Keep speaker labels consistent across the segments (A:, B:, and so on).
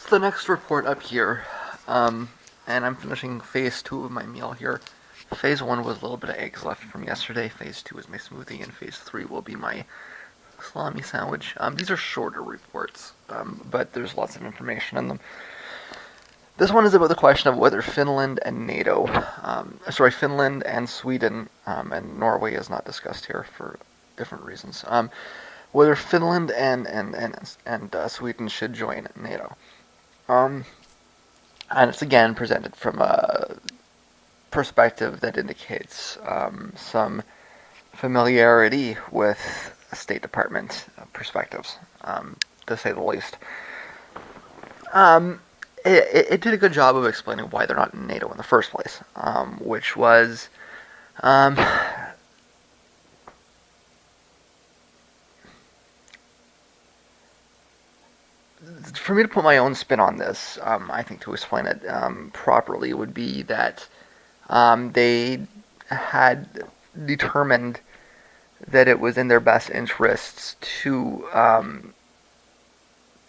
A: So the next report up here, um, and I'm finishing phase 2 of my meal here. Phase 1 was a little bit of eggs left from yesterday. Phase 2 is my smoothie, and phase 3 will be my salami sandwich. These are shorter reports, but there's lots of information in them. This one is about the question of whether Finland and NATO, Finland and Sweden, and Norway is not discussed here for different reasons. Whether Finland and Sweden should join NATO. Um, and it's again presented from a perspective that indicates some familiarity with State Department perspectives, to say the least. Um, it did a good job of explaining why they're not in NATO in the first place, which was um, for me to put my own spin on this. I think to explain it properly would be that they had determined that it was in their best interests to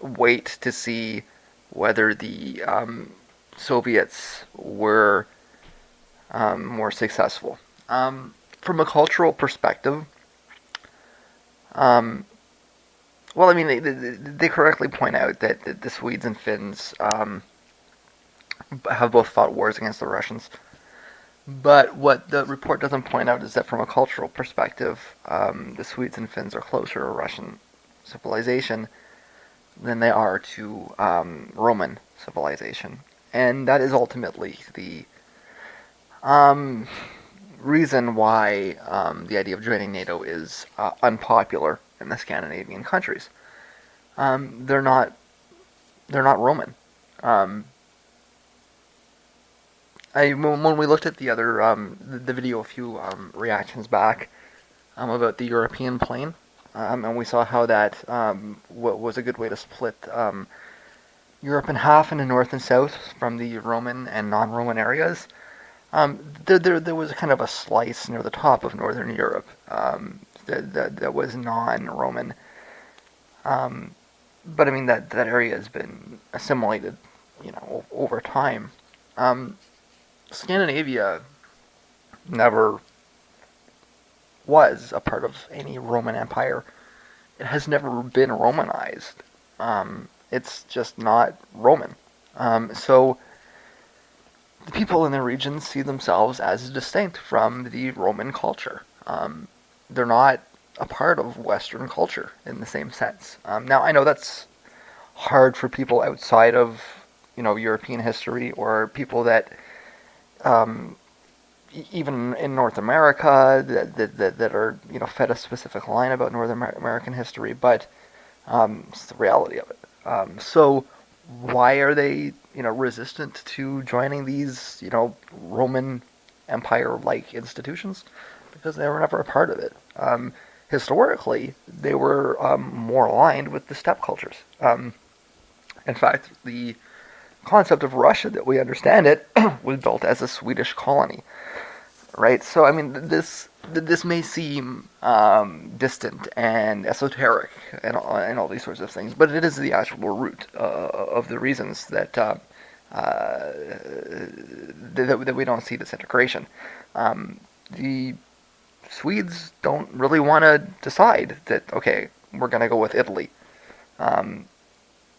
A: wait to see whether the Soviets were more successful. From a cultural perspective, um, well, I mean, they correctly point out that the Swedes and Finns have both fought wars against the Russians. But what the report doesn't point out is that from a cultural perspective, the Swedes and Finns are closer to Russian civilization than they are to Roman civilization. And that is ultimately the um, reason why the idea of joining NATO is unpopular in the Scandinavian countries. They're not Roman. Um, when we looked at the other the video a few reactions back about the European plane, and we saw how that was a good way to split Europe in half into north and south from the Roman and non-Roman areas. There was kind of a slice near the top of northern Europe that was non-Roman, but I mean that area has been assimilated, over time. Um, Scandinavia never was a part of any Roman Empire. It has never been Romanized. It's just not Roman. So the people in the region see themselves as distinct from the Roman culture. They're not a part of Western culture in the same sense. Now I know that's hard for people outside of European history, or people that um, even in North America that are fed a specific line about North American history, but it's the reality of it. So why are they resistant to joining these Roman Empire like institutions? Because they were never a part of it. Historically, they were more aligned with the steppe cultures. In fact, the concept of Russia that we understand it was built as a Swedish colony, right? So I mean, this may seem distant and esoteric and all these sorts of things, but it is the actual root of the reasons that we don't see this integration. The Swedes don't really want to decide that, okay, we're going to go with Italy. Um,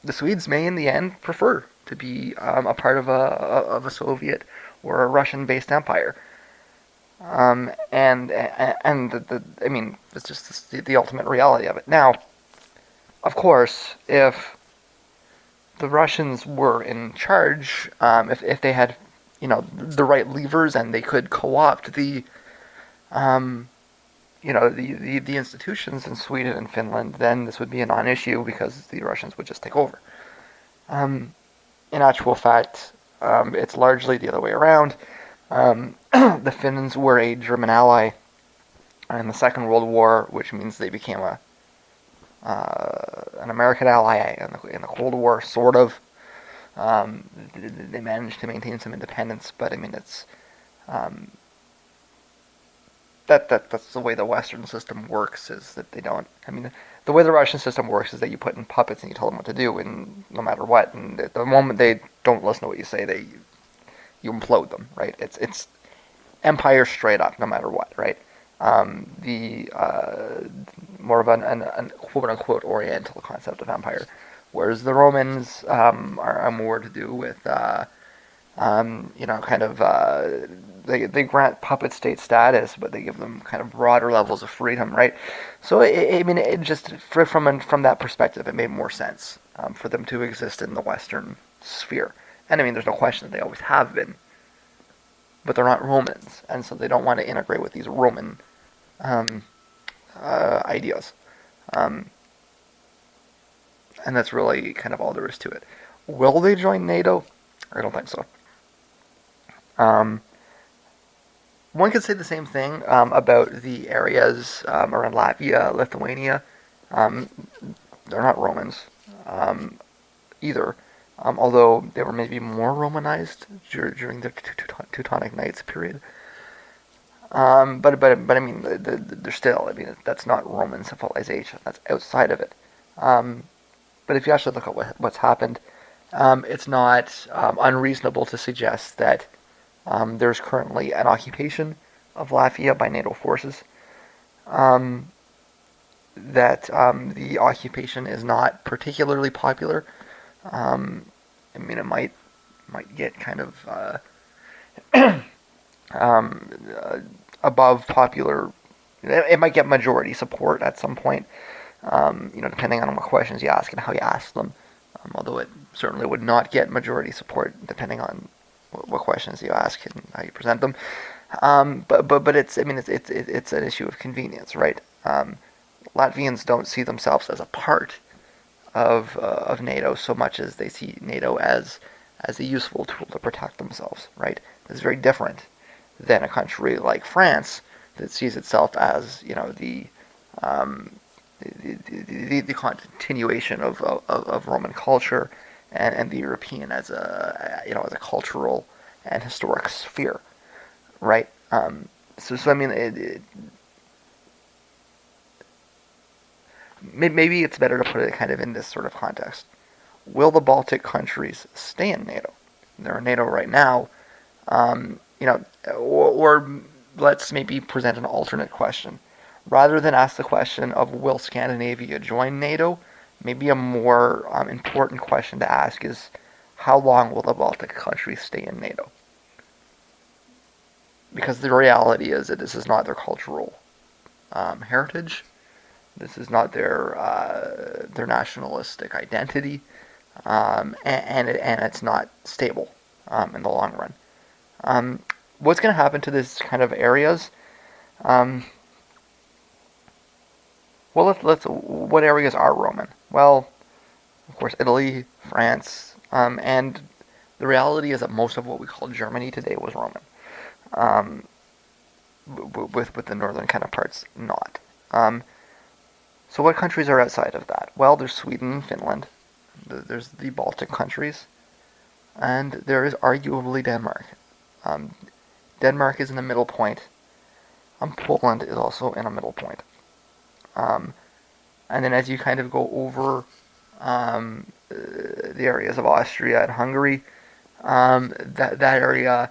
A: the Swedes may, in the end, prefer to be a part of a Soviet or a Russian-based empire. And I mean, it's just the ultimate reality of it. Now, of course, if the Russians were in charge, if they had, the right levers and they could co-opt um, the institutions in Sweden and Finland, then this would be a non-issue because the Russians would just take over. Um, in actual fact, it's largely the other way around. The Finns were a German ally in the Second World War, which means they became an American ally in the Cold War, sort of. They managed to maintain some independence, but I mean, it's um, that's the way the Western system works. Is that they don't? I mean, the way the Russian system works is that you put in puppets and you tell them what to do, and no matter what, and at the moment they don't listen to what you say, you implode them, right? It's empire straight up, no matter what, right? The more of an quote unquote Oriental concept of empire, whereas the Romans are more to do with kind of they grant puppet state status, but they give them kind of broader levels of freedom, right? So I mean, it just from that perspective, it made more sense for them to exist in the Western sphere. And I mean, there's no question that they always have been, but they're not Romans, and so they don't want to integrate with these Roman um, ideas. Um, and that's really kind of all there is to it. Will they join NATO? I don't think so. Um, One could say the same thing about the areas around Latvia, Lithuania. Um, they're not Romans um, either, although they were maybe more Romanized during the Teutonic Knights period. But I mean, they're still. I mean, that's not Roman civilization. That's outside of it. Um, but if you actually look at what's happened, it's not unreasonable to suggest that there's currently an occupation of Latvia by NATO forces. Um, that the occupation is not particularly popular. Um, I mean, it might get kind of um, uh, above popular. It might get majority support at some point. Depending on what questions you ask and how you ask them. Although it certainly would not get majority support depending on what questions you ask and how you present them. But it's I mean it's an issue of convenience, right? Latvians don't see themselves as a part of NATO so much as they see NATO as a useful tool to protect themselves, right? It's very different than a country like France that sees itself as um, the continuation of Roman culture and the European as a cultural and historic sphere, right? So I mean, maybe it's better to put it kind of in this sort of context. Will the Baltic countries stay in NATO? They're in NATO right now, or let's maybe present an alternate question. Rather than ask the question of will Scandinavia join NATO, maybe a more important question to ask is how long will the Baltic countries stay in NATO? Because the reality is that this is not their cultural heritage. This is not their nationalistic identity, and it's not stable in the long run. What's going to happen to this kind of areas? Um, well, let's. What areas are Roman? Well, of course, Italy, France, and the reality is that most of what we call Germany today was Roman. Um, with the northern kind of parts not. So what countries are outside of that? Well, there's Sweden and Finland. There's the Baltic countries, and there is arguably Denmark. Um, Denmark is in the middle point. Poland is also in a middle point. Um, and then as you kind of go over the areas of Austria and Hungary, that area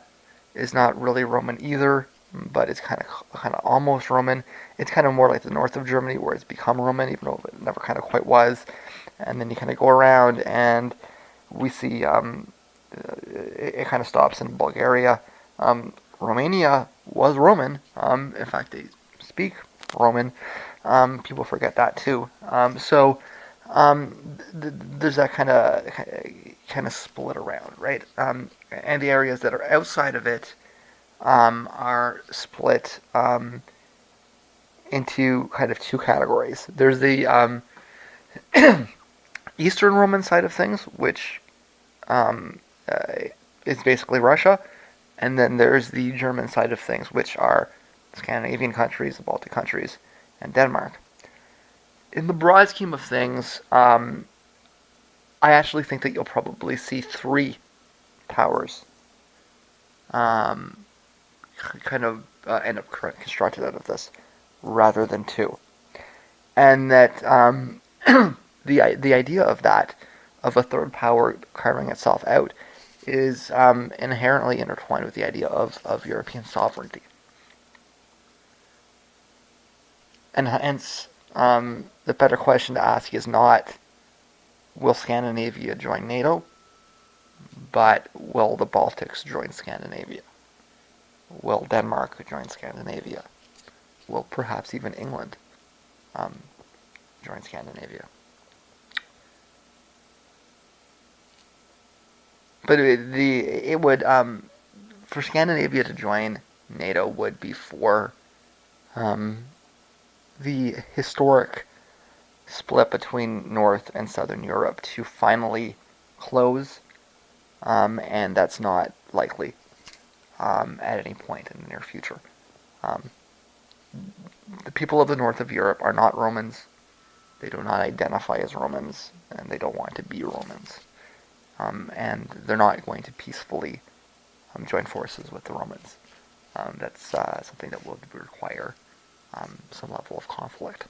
A: is not really Roman either, but it's kind of almost Roman. It's kind of more like the north of Germany where it's become Roman, even though it never kind of quite was. And then you kind of go around and we see it kind of stops in Bulgaria. Romania was Roman. In fact, they speak Roman. People forget that too. There's that kind of split around, right? And the areas that are outside of it are split into kind of two categories. There's the Eastern Roman side of things, which um, uh, is basically Russia, and then there's the German side of things, which are Scandinavian countries, the Baltic countries, and Denmark. In the broad scheme of things, I actually think that you'll probably see three powers um, kind of end up constructed out of this, rather than two. and that the idea of that, of a third power carving itself out, is inherently intertwined with the idea of European sovereignty. And hence, the better question to ask is not, will Scandinavia join NATO, but will the Baltics join Scandinavia? Will Denmark join Scandinavia? Will perhaps even England um, join Scandinavia? But it would for Scandinavia to join NATO would be for um, the historic split between North and Southern Europe to finally close, and that's not likely at any point in the near future. Um, the people of the north of Europe are not Romans. They do not identify as Romans, and they don't want to be Romans. And they're not going to peacefully join forces with the Romans. That's something that will require some level of conflict.